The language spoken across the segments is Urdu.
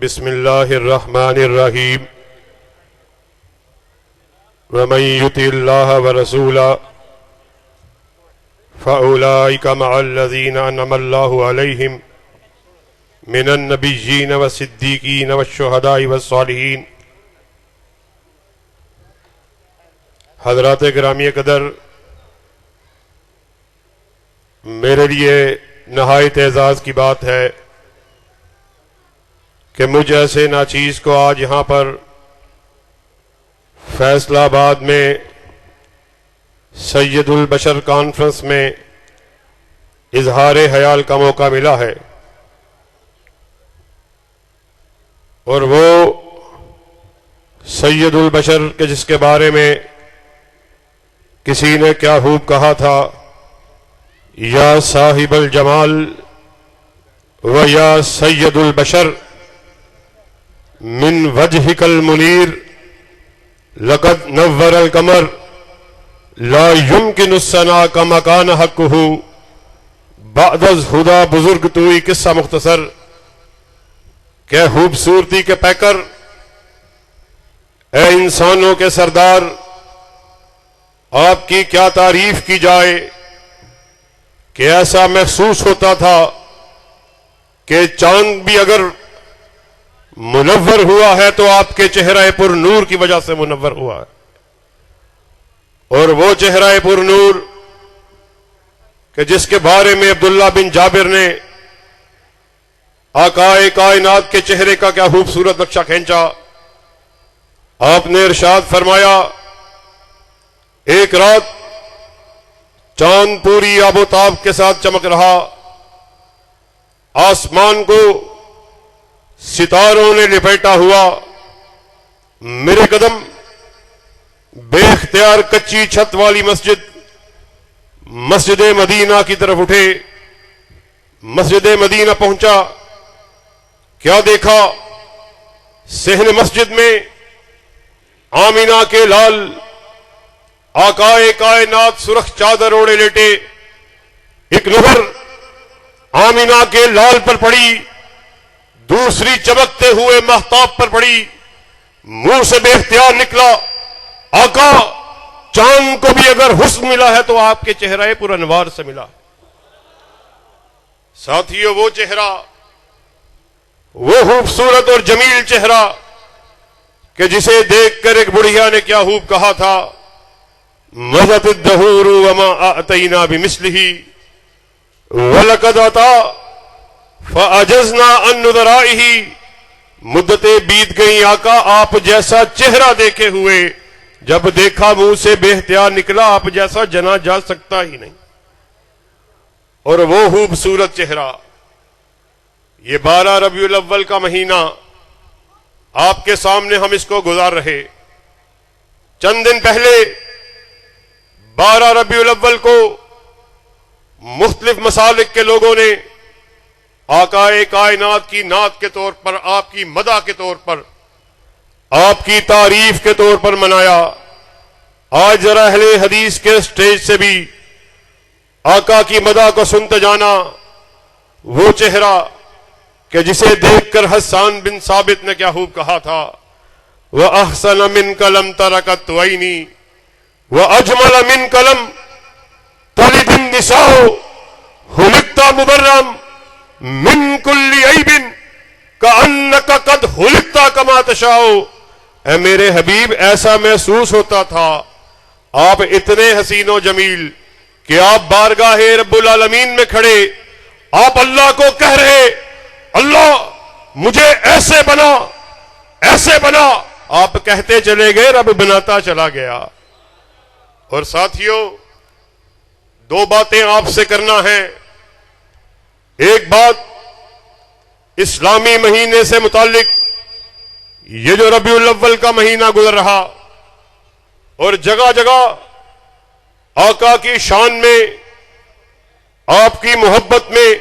بسم اللہ الرحمن الرحیم ومن یطع اللہ ورسولہ فأولئک مع الذین انعم اللہ علیہم من النبیین والصدیقین والشہداء والصالحین۔ حضرات گرامی قدر، میرے لیے نہایت اعزاز کی بات ہے کہ مجھ ایسے ناچیز کو آج یہاں پر فیصلہ آباد میں سید البشر کانفرنس میں اظہار خیال کا موقع ملا ہے، اور وہ سید البشر کے جس کے بارے میں کسی نے کیا خوب کہا تھا، یا صاحب الجمال و یا سید البشر من وجهك المنیر لقد نور القمر لا يمكن الثناء كما كان حقه بعد الہدی۔ بزرگ توئی قصہ مختصر کہ خوبصورتی کے پیکر، اے انسانوں کے سردار، آپ کی کیا تعریف کی جائے کہ ایسا محسوس ہوتا تھا کہ چاند بھی اگر منور ہوا ہے تو آپ کے چہرہ پر نور کی وجہ سے منور ہوا ہے، اور وہ چہرہ پر نور کہ جس کے بارے میں عبداللہ بن جابر نے آقائے کائنات کے چہرے کا کیا خوبصورت نقشہ کھینچا۔ آپ نے ارشاد فرمایا، ایک رات چاند پوری آب و تاب کے ساتھ چمک رہا، آسمان کو ستاروں نے لپیٹا ہوا، میرے قدم بے اختیار کچی چھت والی مسجد مدینہ کی طرف اٹھے۔ مسجد مدینہ پہنچا، کیا دیکھا، صحن مسجد میں آمینہ کے لال آقائے کائنات سرخ چادر اوڑے لیٹے، ایک نظر آمینہ کے لال پر پڑی، دوسری چمکتے ہوئے مہتاب پر پڑی، منہ سے بے اختیار نکلا، آقا چاند کو بھی اگر حسن ملا ہے تو آپ کے چہرہ پر انوار سے ملا۔ ساتھیو، وہ چہرہ، وہ خوبصورت اور جمیل چہرہ کہ جسے دیکھ کر ایک بڑھیا نے کیا خوب کہا تھا، مضت الدہور وما آتینا بمثلہ ولقد اتا فَأَجَزْنَا عَن نُذَرَائِهِ۔ مدتیں بیت گئیں آقا، آپ جیسا چہرہ دیکھے ہوئے، جب دیکھا منہ سے بے اختیار نکلا، آپ جیسا جنا جا سکتا ہی نہیں۔ اور وہ خوبصورت چہرہ، یہ 12 ربیع الاول کا مہینہ آپ کے سامنے ہم اس کو گزار رہے۔ چند دن پہلے 12 ربیع الاول کو مختلف مسالک کے لوگوں نے آقائے کائنات کی نعت کے طور پر، آپ کی مدح کے طور پر، آپ کی تعریف کے طور پر منایا۔ آج ذرا اہل حدیث کے سٹیج سے بھی آقا کی مدح کو سنتے جانا، وہ چہرہ کہ جسے دیکھ کر حسان بن ثابت نے کیا خوب کہا تھا، وَأَحْسَنَ مِنْكَ لَمْ تَرَ قَطُّ عَيْنِي وَأَجْمَلَ مِنْكَ لَمْ تَلِدِ النِّسَاءُ خُلِقْتَ مُبَرًّا من کل عیب کأنک قد خلقت کما تشاء۔ اے میرے حبیب، ایسا محسوس ہوتا تھا آپ اتنے حسین و جمیل کہ آپ بارگاہ رب العالمین میں کھڑے، آپ اللہ کو کہہ رہے، اللہ مجھے ایسے بنا، ایسے بنا۔ آپ کہتے چلے گئے، رب بناتا چلا گیا۔ اور ساتھیوں، دو باتیں آپ سے کرنا ہے۔ ایک بات اسلامی مہینے سے متعلق، یہ جو ربیع الاول کا مہینہ گزر رہا اور جگہ جگہ آقا کی شان میں، آپ کی محبت میں،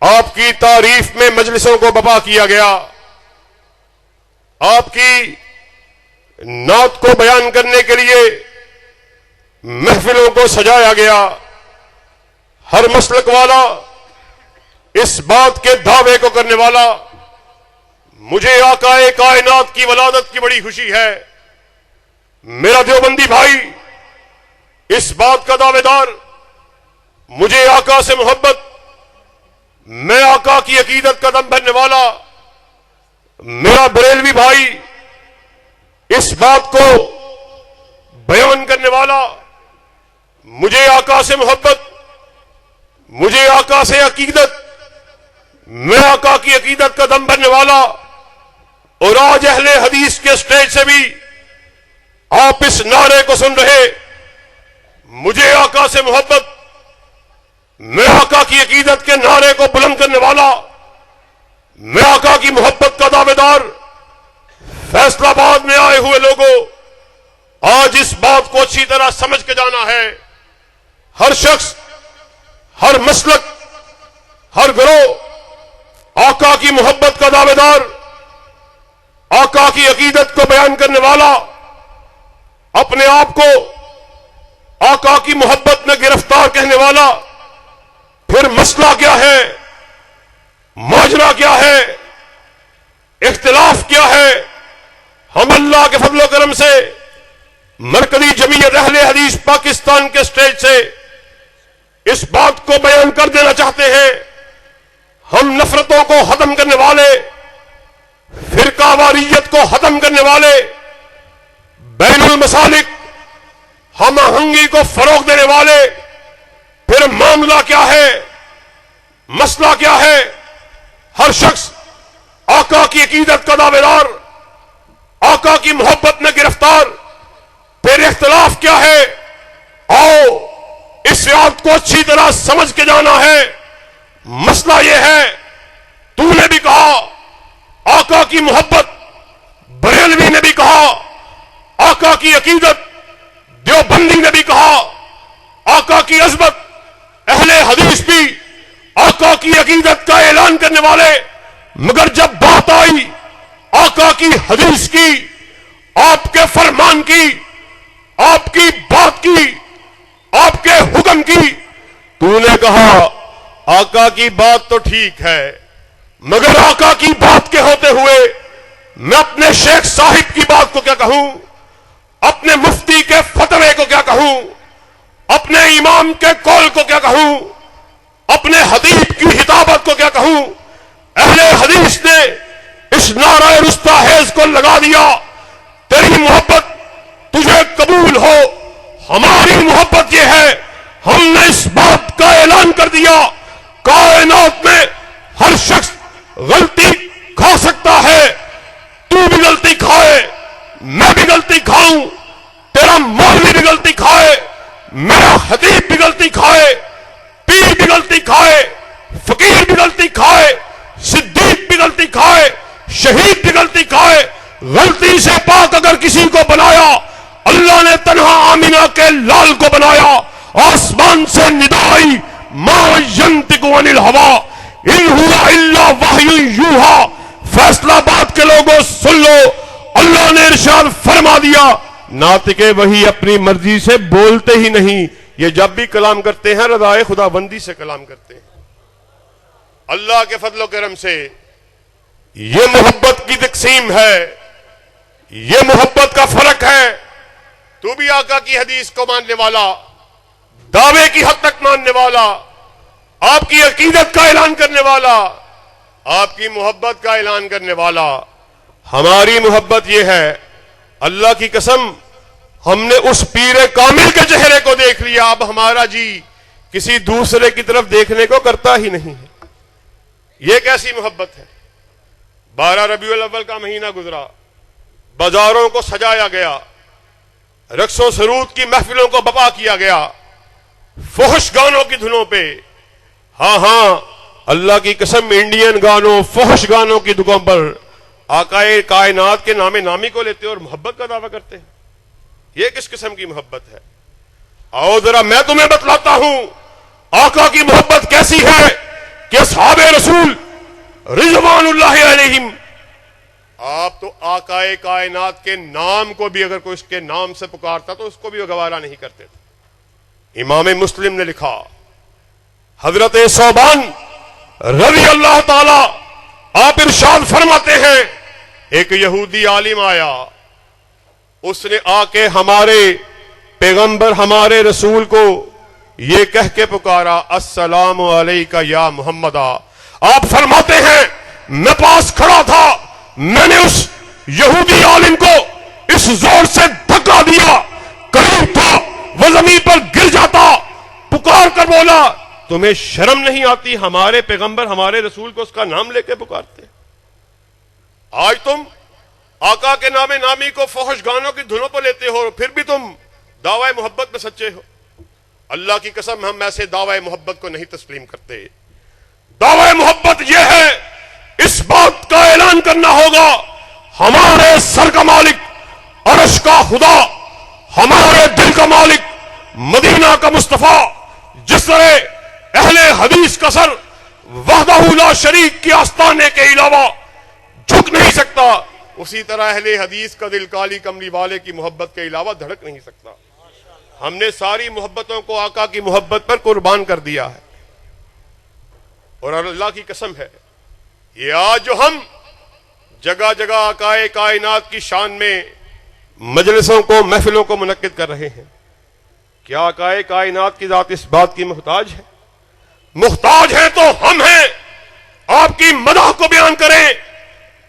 آپ کی تعریف میں مجلسوں کو برپا کیا گیا، آپ کی نعت کو بیان کرنے کے لیے محفلوں کو سجایا گیا۔ ہر مسلک والا، اس بات کے دعوے کو کرنے والا مجھے آقائے کائنات کی ولادت کی بڑی خوشی ہے. میرا دیوبندی بھائی اس بات کا دعوے دار، مجھے آقا سے محبت، میں آقا کی عقیدت کا دم بھرنے والا. میرا بریلوی بھائی اس بات کو بیان کرنے والا، مجھے آقا سے محبت، مجھے آقا سے عقیدت، میں آقا کی عقیدت کا دم بھرنے والا. اور آج اہل حدیث کے سٹیج سے بھی آپ اس نعرے کو سن رہے، مجھے آقا سے محبت، میں آقا کی عقیدت کے نعرے کو بلند کرنے والا، میں آقا کی محبت کا دعوے دار. فیصلہ آباد میں آئے ہوئے لوگوں، آج اس بات کو اچھی طرح سمجھ کے جانا ہے. ہر شخص، ہر مسلک، ہر گروہ آقا کی محبت کا دعوے دار، آقا کی عقیدت کو بیان کرنے والا، اپنے آپ کو آقا کی محبت میں گرفتار کہنے والا. پھر مسئلہ کیا ہے، ماجرا کیا ہے، اختلاف کیا ہے؟ ہم اللہ کے فضل و کرم سے مرکزی جمعیت اہل حدیث پاکستان کے سٹیج سے اس بات کو بیان کر دینا چاہتے ہیں. ہم نفرتوں کو ختم کرنے والے، فرقہ واریت کو ختم کرنے والے، بین المسالک ہم آہنگی کو فروغ دینے والے. پھر معاملہ کیا ہے، مسئلہ کیا ہے؟ ہر شخص آقا کی عقیدت کا دعوے دار، آقا کی محبت میں گرفتار. پھر اختلاف کیا ہے؟ آؤ اس بات کو اچھی طرح سمجھ کے جانا ہے. مسئلہ یہ ہے، تو نے بھی کہا آقا کی محبت، بریلوی نے بھی کہا آقا کی عقیدت، دیوبندی نے بھی کہا آقا کی عظمت، اہل حدیث بھی آقا کی عقیدت کا اعلان کرنے والے. مگر جب بات آئی آقا کی حدیث کی، آپ کے فرمان کی، آپ کی بات کی، آپ کے حکم کی، تو نے کہا آقا کی بات تو ٹھیک ہے، مگر آقا کی بات کے ہوتے ہوئے میں اپنے شیخ صاحب کی بات کو کیا کہوں، اپنے مفتی کے فتوے کو کیا کہوں، اپنے امام کے قول کو کیا کہوں، اپنے حدیث کی ہدایت کو کیا کہوں؟ اہل حدیث نے اس نعرہ رستاحیز کو لگا دیا، تیری محبت تجھے قبول ہو، ہماری محبت یہ ہے. ہم نے اس بات کا اعلان کر دیا، کائنات میں ہر شخص غلطی کھا سکتا ہے. تو بھی غلطی کھائے، میں بھی غلطی کھاؤں، تیرا مولوی بھی غلطی کھائے، میرا خطیب بھی غلطی کھائے، پیر بھی غلطی کھائے، فقیر بھی غلطی کھائے، صدیق بھی غلطی کھائے، شہید بھی غلطی کھائے. غلطی سے پاک اگر کسی کو بنایا، اللہ نے تنہا آمینہ کے لال کو بنایا. آسمان سے ندائی ما ینطق عن الہوی ان ہوا الا وحی یوحی. فیصلہ آباد کے لوگوں سن لو، اللہ نے ارشاد فرما دیا، ناطق وحی اپنی مرضی سے بولتے ہی نہیں، یہ جب بھی کلام کرتے ہیں رضائے خدا بندی سے کلام کرتے ہیں. اللہ کے فضل و کرم سے یہ محبت کی تقسیم ہے، یہ محبت کا فرق ہے. تو بھی آقا کی حدیث کو ماننے والا، دعوے کی حد تک ماننے والا، آپ کی عقیدت کا اعلان کرنے والا، آپ کی محبت کا اعلان کرنے والا. ہماری محبت یہ ہے، اللہ کی قسم ہم نے اس پیر کامل کے چہرے کو دیکھ لیا، اب ہمارا جی کسی دوسرے کی طرف دیکھنے کو کرتا ہی نہیں ہے. یہ کیسی محبت ہے؟ 12 ربیع الاول کا مہینہ گزرا، بازاروں کو سجایا گیا، رقص و سرود کی محفلوں کو بپا کیا گیا، فحش گانوں کی دھنوں پہ. ہاں اللہ کی قسم انڈین گانوں، فحش گانوں کی دکان پر آقائے کائنات کے نام نامی کو لیتے اور محبت کا دعویٰ کرتے ہیں. یہ کس قسم کی محبت ہے؟ آؤ ذرا میں تمہیں بتلاتا ہوں آقا کی محبت کیسی ہے کہ اصحاب رسول رضوان اللہ علیہم، آپ تو آقائے کائنات کے نام کو بھی اگر کوئی اس کے نام سے پکارتا تو اس کو بھی گوارا نہیں کرتے تھے. امام مسلم نے لکھا، حضرت ثوبان رضی اللہ تعالی آپ ارشاد فرماتے ہیں ایک یہودی عالم آیا, اس نے آ کے ہمارے پیغمبر ہمارے رسول کو یہ کہہ کے پکارا السلام علیکہ یا محمدہ. آپ فرماتے ہیں میں پاس کھڑا تھا, میں نے اس یہودی عالم کو اس زور سے دھکا دیا, قریب تھا وہ زمین پر گر جاتا, پکار کر بولا تمہیں شرم نہیں آتی ہمارے پیغمبر ہمارے رسول کو اس کا نام لے کے پکارتے؟ آج تم آقا کے نام نامی کو فحش گانوں کی دھنوں پر لیتے ہو, پھر بھی تم دعوی محبت میں سچے ہو. اللہ کی قسم ہم ایسے دعوی محبت کو نہیں تسلیم کرتے. دعوی محبت یہ ہے, اس بات کا اعلان کرنا ہوگا ہمارے سر کا مالک عرش کا خدا, ہمارے دل کا مالک مدینہ کا مصطفیٰ, جس طرح اہل حدیث کا سر وحدہ لا شریک کے آستانے کے علاوہ جھک نہیں سکتا, اسی طرح اہل حدیث کا دل کالی کملی والے کی محبت کے علاوہ دھڑک نہیں سکتا. ہم نے ساری محبتوں کو آقا کی محبت پر قربان کر دیا ہے, اور اللہ کی قسم ہے یہ آج جو ہم جگہ جگہ آقائے کائنات کی شان میں مجلسوں کو محفلوں کو منعقد کر رہے ہیں, کیا آقائے کائنات کی ذات اس بات کی محتاج ہے؟ محتاج ہے تو ہم ہیں. آپ کی مدح کو بیان کریں,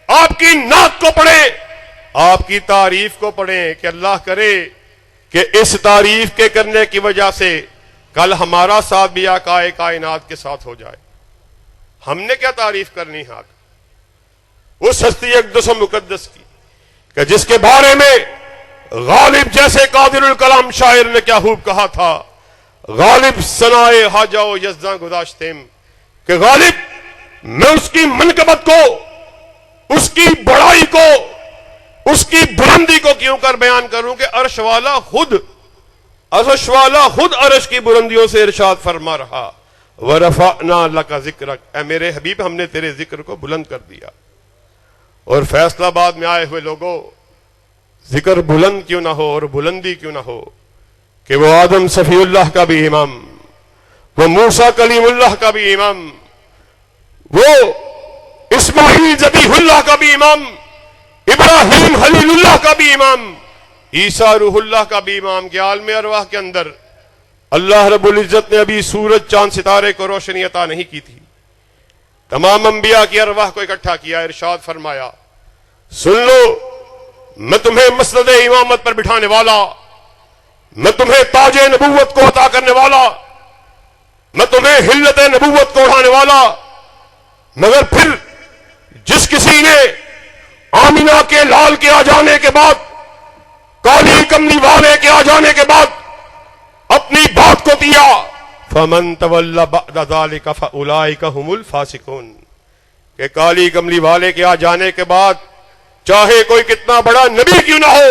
آپ کی نعت کو پڑھیں, آپ کی تعریف کو پڑھیں, کہ اللہ کرے کہ اس تعریف کے کرنے کی وجہ سے کل ہمارا ساتھ بھی آقائے کائنات کے ساتھ ہو جائے. ہم نے کیا تعریف کرنی ہے اس ہستی اقدس و مقدس کی, کہ جس کے بارے میں غالب جیسے قادر الکلام شاعر نے کیا خوب کہا تھا, غالب ثنائے حاجہ و یزداں گداشتیم, کہ غالب میں اس کی منقبت کو, اس کی بڑائی کو, اس کی بلندی کو کیوں کر بیان کروں کہ عرش والا خود عرش کی بلندیوں سے ارشاد فرما رہا وَرَفَعْنَا لَكَ ذِكْرَكَ, اے میرے حبیب ہم نے تیرے ذکر کو بلند کر دیا. اور فیصلہ آباد میں آئے ہوئے لوگوں, ذکر بلند کیوں نہ ہو اور بلندی کیوں نہ ہو کہ وہ آدم صفی اللہ کا بھی امام, وہ موسیٰ کلیم اللہ کا بھی امام, وہ اسماعیل ذبیح اللہ کا بھی امام, ابراہیم خلیل اللہ کا بھی امام, عیسیٰ روح اللہ کا بھی امام, کے عالم ارواح کے اندر اللہ رب العزت نے ابھی سورج چاند ستارے کو روشنی عطا نہیں کی تھی. تمام انبیاء کی ارواح کو اکٹھا کیا, ارشاد فرمایا سن لو میں تمہیں مسند امامت پر بٹھانے والا, میں تمہیں تاج نبوت کو عطا کرنے والا, میں تمہیں حلت نبوت کو اڑانے والا. مگر پھر جس کسی نے آمینہ کے لال کے آ جانے کے بعد, کالی کملی والے کے آ جانے کے بعد اپنی بات کو دیا, فَمَن تَوَلَّ بَعْدَ ذَلِكَ فَأُولَئِكَ هُمُ الْفَاسِقُونَ, کہ کالی کملی والے کے آ جانے کے بعد چاہے کوئی کتنا بڑا نبی کیوں نہ ہو,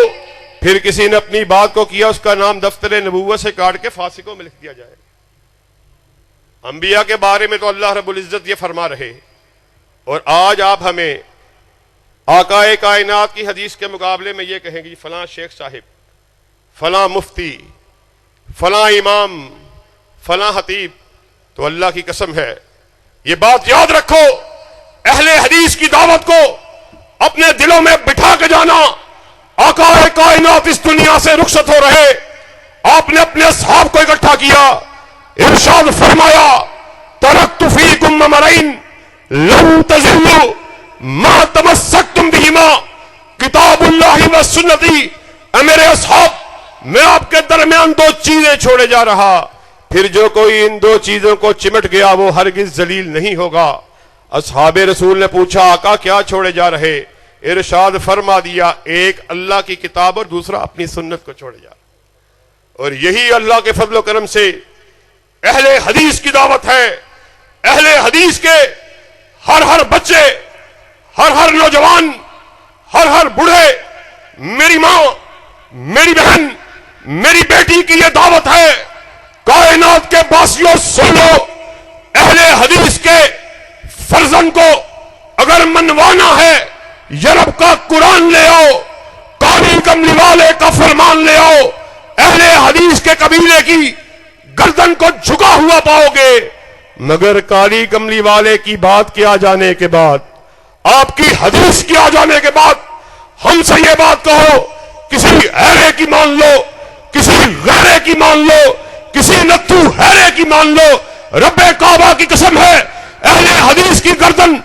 پھر کسی نے اپنی بات کو کیا, اس کا نام دفتر نبوت سے کاٹ کے فاسقوں میں لکھ دیا جائے. انبیاء کے بارے میں تو اللہ رب العزت یہ فرما رہے, اور آج آپ ہمیں آقائے کائنات کی حدیث کے مقابلے میں یہ کہیں گے فلاں شیخ صاحب, فلاں مفتی, فلاں امام, فلاں خطیب. تو اللہ کی قسم ہے یہ بات یاد رکھو, اہل حدیث کی دعوت کو اپنے دلوں میں بٹھا کے جانا. آقائے کائنات اس دنیا سے رخصت ہو رہے, آپ نے اپنے اصحاب کو اکٹھا کیا, ارشاد فرمایا ترکت فیکم امرین لن تضلوا ما تمسکتم بہما کتاب اللہ و سنتی. اے میرے اصحاب, میں آپ کے درمیان دو چیزیں چھوڑے جا رہا, پھر جو کوئی ان دو چیزوں کو چمٹ گیا وہ ہرگز ذلیل نہیں ہوگا. اصحاب رسول نے پوچھا آقا کیا چھوڑے جا رہے؟ ارشاد فرما دیا ایک اللہ کی کتاب اور دوسرا اپنی سنت کو چھوڑے جا. اور یہی اللہ کے فضل و کرم سے اہل حدیث کی دعوت ہے. اہل حدیث کے ہر بچے, ہر نوجوان, ہر بوڑھے, میری ماں, میری بہن, میری بیٹی کی یہ دعوت ہے, کائنات کے باسیوں سن لو, اہل حدیث کے فرزند کو اگر منوانا ہے یرب کا قرآن لے آؤ, کالی کملی والے کا فرمان لے آؤ, اہل حدیث کے قبیلے کی گردن کو جھکا ہوا پاؤ گے. مگر کالی کملی والے کی بات کے آ جانے کے بعد آپ کی حدیث کی آ جانے کے بعد ہم سے یہ بات کہو، کسی ایرے کی مان لو، کسی غیرے کی مان لو، کسی نتو ہیرے کی مان لو، رب کعبہ کی قسم ہے اہل حدیث کی گردن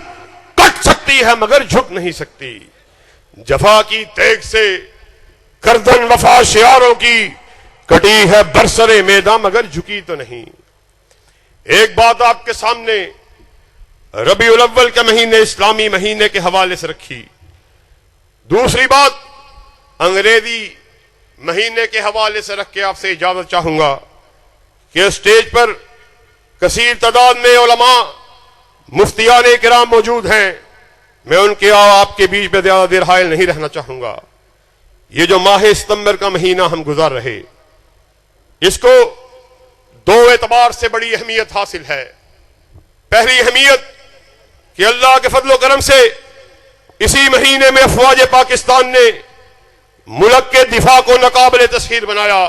کٹ سکتی ہے مگر جھک نہیں سکتی۔ جفا کی تیگ سے گردن وفا شیاروں کی کٹی ہے برسر میداں مگر جھکی تو نہیں۔ ایک بات آپ کے سامنے ربیع الاول کے مہینے، اسلامی مہینے کے حوالے سے رکھی، دوسری بات انگریزی مہینے کے حوالے سے رکھ کے آپ سے اجازت چاہوں گا کہ اسٹیج پر کثیر تعداد میں علماء مفتیان کرام موجود ہیں، میں ان کے آپ کے بیچ میں زیادہ دیر حائل نہیں رہنا چاہوں گا۔ یہ جو ماہ ستمبر کا مہینہ ہم گزار رہے، اس کو دو اعتبار سے بڑی اہمیت حاصل ہے۔ پہلی اہمیت کہ اللہ کے فضل و کرم سے اسی مہینے میں افواج پاکستان نے ملک کے دفاع کو ناقابل تسخیر بنایا۔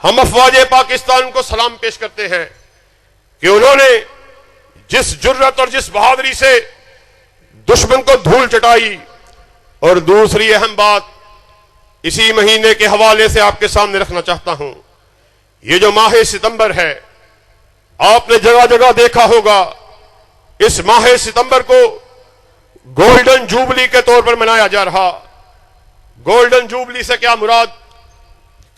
ہم افواج پاکستان کو سلام پیش کرتے ہیں کہ انہوں نے جس جرت اور جس بہادری سے دشمن کو دھول چٹائی۔ اور دوسری اہم بات اسی مہینے کے حوالے سے آپ کے سامنے رکھنا چاہتا ہوں، یہ جو ماہ ستمبر ہے، آپ نے جگہ جگہ دیکھا ہوگا اس ماہ ستمبر کو گولڈن جوبلی کے طور پر منایا جا رہا۔ گولڈن جوبلی سے کیا مراد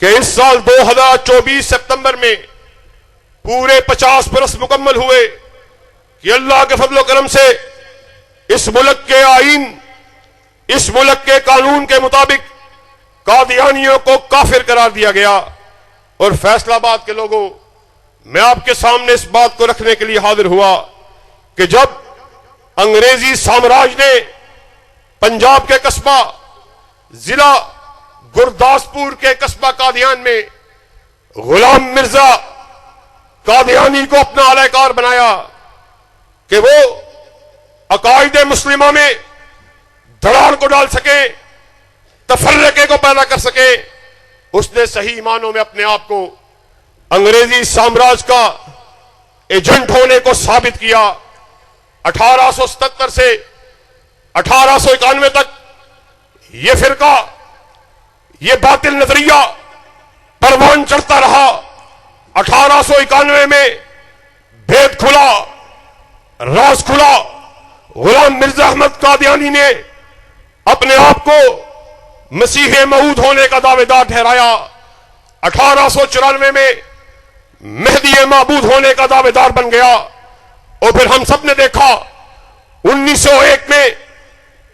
کہ اس سال 2024 ستمبر میں پورے 50 برس مکمل ہوئے کہ اللہ کے فضل و کرم سے اس ملک کے آئین، اس ملک کے قانون کے مطابق قادیانیوں کو کافر قرار دیا گیا۔ اور فیصلہ آباد کے لوگوں، میں آپ کے سامنے اس بات کو رکھنے کے لیے حاضر ہوا کہ جب انگریزی سامراج نے پنجاب کے قصبہ ضلع گرداسپور کے قصبہ قادیان میں غلام مرزا قادیانی کو اپنا اعلی کار بنایا کہ وہ عقائد مسلمہ میں دھڑال کو ڈال سکے، تفرقے کو پیدا کر سکے، اس نے صحیح معنوں میں اپنے آپ کو انگریزی سامراج کا ایجنٹ ہونے کو ثابت کیا۔ 1877 سے 1891 تک یہ فرقہ، یہ باطل نظریہ پروان چڑھتا رہا۔ 1891 میں بھید کھلا، راز کھلا، غلام مرزا احمد قادیانی نے اپنے آپ کو مسیح موعود ہونے کا دعوے دار ٹھہرایا۔ 1894 میں مہدی معبود ہونے کا دعوے دار بن گیا۔ اور پھر ہم سب نے دیکھا 1901 میں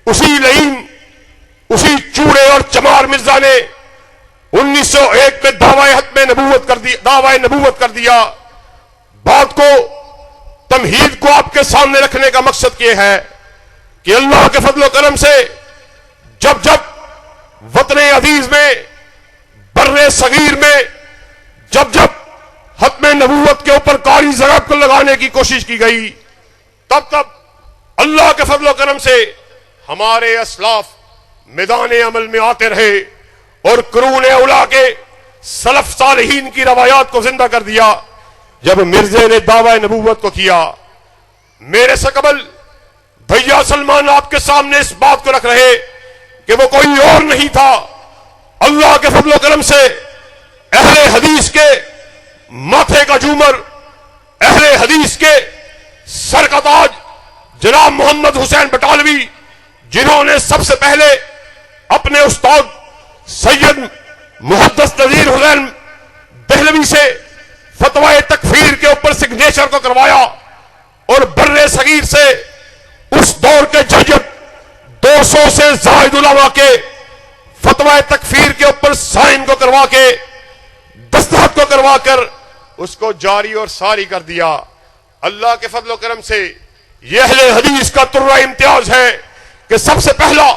اسی لعین، اسی چوڑے اور چمار مرزا نے 1901 میں دعوی نبوت کر دیا۔ بات کو، تمہید کو آپ کے سامنے رکھنے کا مقصد یہ ہے کہ اللہ کے فضل و کرم سے جب جب وطن عزیز میں، بر صغیر میں جب جب ختم نبوت کے اوپر کاری ضرب کو لگانے کی کوشش کی گئی، تب تب اللہ کے فضل و کرم سے ہمارے اسلاف میدان عمل میں آتے رہے اور قرون اولیاء کے سلف صالحین کی روایات کو زندہ کر دیا۔ جب مرزے نے دعوی نبوت کو کیا، میرے سے قبل بھیا سلمان آپ کے سامنے اس بات کو رکھ رہے کہ وہ کوئی اور نہیں تھا، اللہ کے فضل و کرم سے اہل حدیث کے ماتھے کا جومر، اہل حدیث کے سر کا تاج جناب محمد حسین بٹالوی، جنہوں نے سب سے پہلے اپنے استاد سید محدث نذیر حسین دہلوی سے فتوی تکفیر کے اوپر سگنیچر کو کروایا، اور بر صغیر سے اس دور کے ججب 200 سے زائد علماء کے فتوی تکفیر کے اوپر سائن کو کروا کے، دستخط کو کروا کر اس کو جاری اور ساری کر دیا۔ اللہ کے فضل و کرم سے یہ اہل حدیث کا ترہ امتیاز ہے کہ سب سے پہلا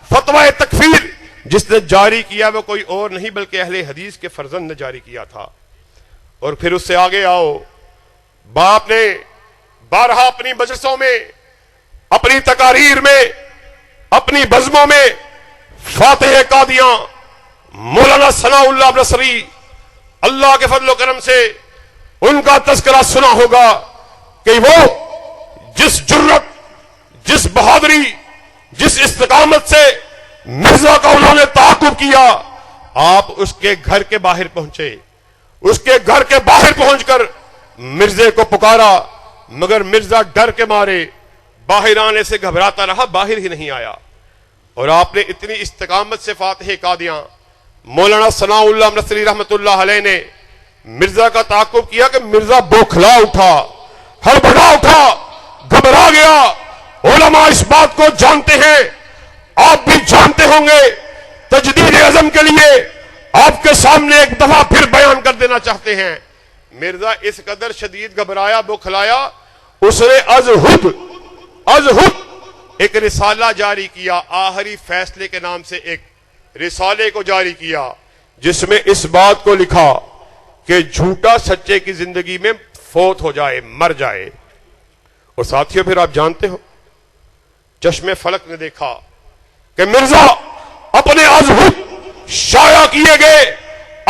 فتوی تکفیر جس نے جاری کیا وہ کوئی اور نہیں بلکہ اہل حدیث کے فرزند نے جاری کیا تھا۔ اور پھر اس سے آگے آؤ، باپ نے بارہا اپنی مجلسوں میں، اپنی تقاریر میں، اپنی بزموں میں فاتح قادیاں مولانا ثناء اللہ نصری، اللہ کے فضل و کرم سے ان کا تذکرہ سنا ہوگا کہ وہ جس جرت، جس بہادری جس استقامت سے مرزا کا انہوں نے تعاقب کیا، آپ اس کے گھر کے باہر پہنچے، اس کے گھر کے باہر پہنچ کر مرزے کو پکارا، مگر مرزا ڈر کے مارے باہر آنے سے گھبراتا رہا، باہر ہی نہیں آیا۔ اور آپ نے اتنی استقامت سے فاتح قادیاں مولانا ثناء اللہ نصری رحمت اللہ علیہ نے مرزا کا تعاقب کیا کہ مرزا بوکھلا اٹھا، ہڑبڑا اٹھا، گھبرا گیا۔ علماء اس بات کو جانتے ہیں، آپ بھی جانتے ہوں گے، تجدید عزم کے لیے آپ کے سامنے ایک دفعہ پھر بیان کر دینا چاہتے ہیں۔ مرزا اس قدر شدید گھبرایا، بوکھلایا، اس نے از ہد ایک رسالہ جاری کیا، آخری فیصلے کے نام سے ایک رسالے کو جاری کیا، جس میں اس بات کو لکھا کہ جھوٹا سچے کی زندگی میں فوت ہو جائے، مر جائے۔ اور ساتھیوں پھر آپ جانتے ہو، چشم فلک نے دیکھا کہ مرزا اپنے از ہد شائع کیے گئے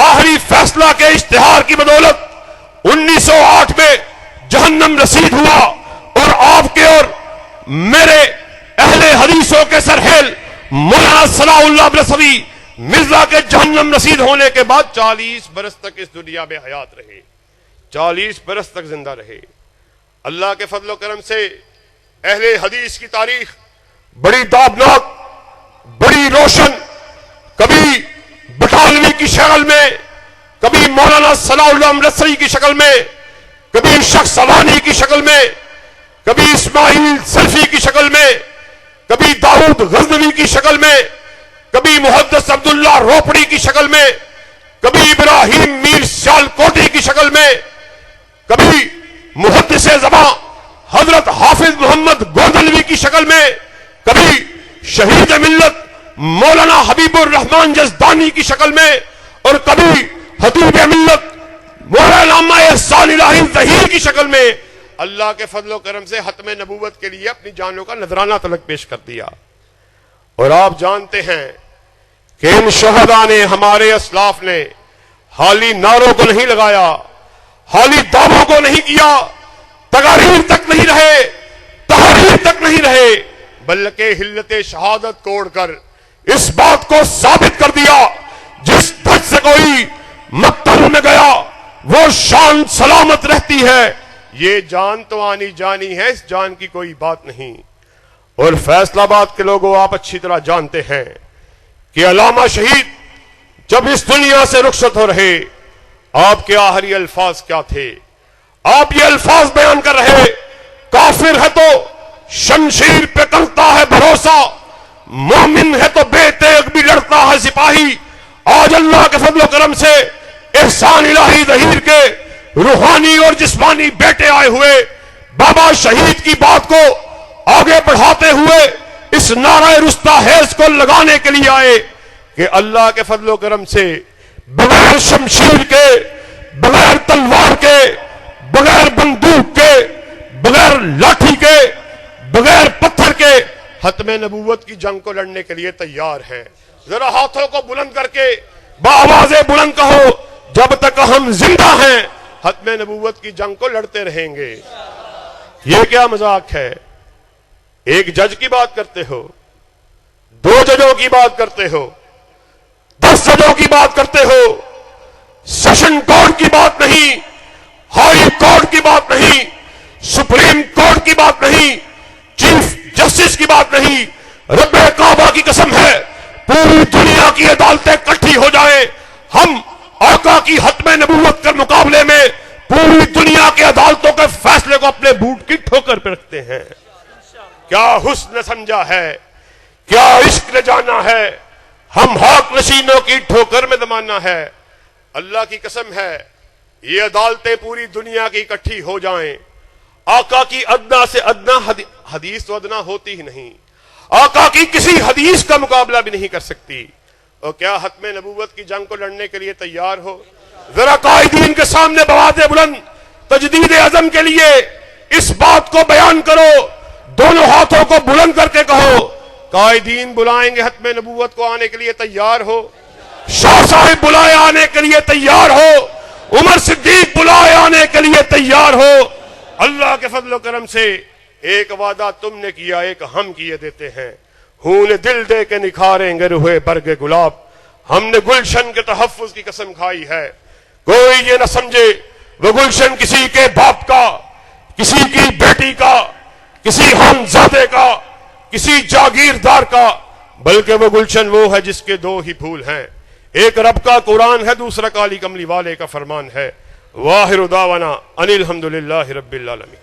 آخری فیصلہ کے اشتہار کی بدولت 1908 میں جہنم رسید ہوا، اور آپ کے اور میرے اہل حدیثوں کے سرحیل مولانا ثناء اللہ برسوی مرزا کے جہنم رسید ہونے کے بعد 40 برس تک اس دنیا میں حیات رہے، 40 برس تک زندہ رہے۔ اللہ کے فضل و کرم سے اہل حدیث کی تاریخ بڑی تابناک، بڑی روشن، کبھی بٹالوی کی شکل میں، کبھی مولانا ثناء اللہ برسوی کی شکل میں، کبھی شخص سوانی کی شکل میں، کبھی اسماعیل سلفی کی شکل میں، کبھی داؤد غزنوی کی شکل میں، کبھی محدث عبداللہ روپڑی کی شکل میں، کبھی ابراہیم میر سیال کوٹی کی شکل میں، کبھی محدث زباں حضرت حافظ محمد گوندلوی کی شکل میں، کبھی شہید ملت مولانا حبیب الرحمان یزدانی کی شکل میں، اور کبھی حبیب ملت مولانا احسان الہی ظہیر کی شکل میں اللہ کے فضل و کرم سے ختم نبوت کے لیے اپنی جانوں کا نذرانہ تلک پیش کر دیا۔ اور آپ جانتے ہیں کہ ان شہداء نے، ہمارے اسلاف نے حالی نعروں کو نہیں لگایا، حالی دعووں کو نہیں کیا، تقاریر تک نہیں رہے، تحریر تک نہیں رہے، بلکہ حلت شہادت توڑ کر اس بات کو ثابت کر دیا، جس دھج سے کوئی مقتل میں گیا وہ شان سلامت رہتی ہے، یہ جان تو آنی جانی ہے، اس جان کی کوئی بات نہیں۔ اور فیصل آباد کے لوگوں، آپ اچھی طرح جانتے ہیں کہ علامہ شہید جب اس دنیا سے رخصت ہو رہے، آپ کے آخری الفاظ کیا تھے؟ آپ یہ الفاظ بیان کر رہے، کافر ہے تو شمشیر پہ کرتا ہے بھروسہ، مومن ہے تو بے تیغ بھی لڑتا ہے سپاہی۔ آج اللہ کے فضل و کرم سے احسان الہی ظہیر کے روحانی اور جسمانی بیٹے آئے ہوئے بابا شہید کی بات کو آگے بڑھاتے ہوئے اس نعرہ رستاحیز کو لگانے کے لیے آئے کہ اللہ کے فضل و کرم سے بغیر شمشیر کے، بغیر تلوار کے، بغیر بندوق کے، بغیر لاٹھی کے، بغیر پتھر کے ختم نبوت کی جنگ کو لڑنے کے لیے تیار ہیں۔ ذرا ہاتھوں کو بلند کر کے بآواز بلند کہو، جب تک ہم زندہ ہیں ختم نبوت کی جنگ کو لڑتے رہیں گے۔ یہ کیا مذاق ہے؟ ایک جج کی بات کرتے ہو، 2 ججوں کی بات کرتے ہو، 10 ججوں کی بات کرتے ہو، سیشن کورٹ کی بات نہیں، ہائی کورٹ کی بات نہیں، سپریم کورٹ کی بات نہیں، چیف جسٹس کی بات نہیں، رب کعبہ کی قسم ہے پوری دنیا کی عدالتیں اکٹھی ہو جائیں، ہم آقا کی ختم نبوت کے مقابلے میں پوری دنیا کی عدالتوں کے فیصلے کو اپنے بوٹ کی ٹھوکر پہ رکھتے ہیں۔ کیا حسن سمجھا ہے، کیا عشق جانا ہے، ہم حق نشینوں کی ٹھوکر میں دمانا ہے۔ اللہ کی قسم ہے یہ عدالتیں پوری دنیا کی اکٹھی ہو جائیں، آقا کی ادنا سے ادنا حدیث تو ادنا ہوتی ہی نہیں، آقا کی کسی حدیث کا مقابلہ بھی نہیں کر سکتی۔ اور کیا ختم نبوت کی جنگ کو لڑنے کے لیے تیار ہو؟ ذرا قائدین کے سامنے بآواز بلند تجدید عزم کے لیے اس بات کو بیان کرو، دونوں ہاتھوں کو بلند کر کے کہو، قائدین بلائیں گے ختم نبوت کو آنے کے لیے تیار ہو، شاہ صاحب بلائے آنے کے لیے تیار ہو، عمر صدیق بلائے آنے کے لیے تیار ہو۔ اللہ کے فضل و کرم سے ایک وعدہ تم نے کیا، ایک ہم کیے دیتے ہیں، خون دل دے کے نکھاریں گے روئے برگ گلاب، ہم نے گلشن کے تحفظ کی قسم کھائی ہے۔ کوئی یہ نہ سمجھے وہ گلشن کسی کے باپ کا، کسی کی بیٹی کا، کسی ہمزادے کا، کسی جاگیردار کا، بلکہ وہ گلشن وہ ہے جس کے دو ہی پھول ہیں، ایک رب کا قرآن ہے، دوسرا کالی کملی والے کا فرمان ہے۔ واخر دعوانا ان الحمدللہ رب العالمین۔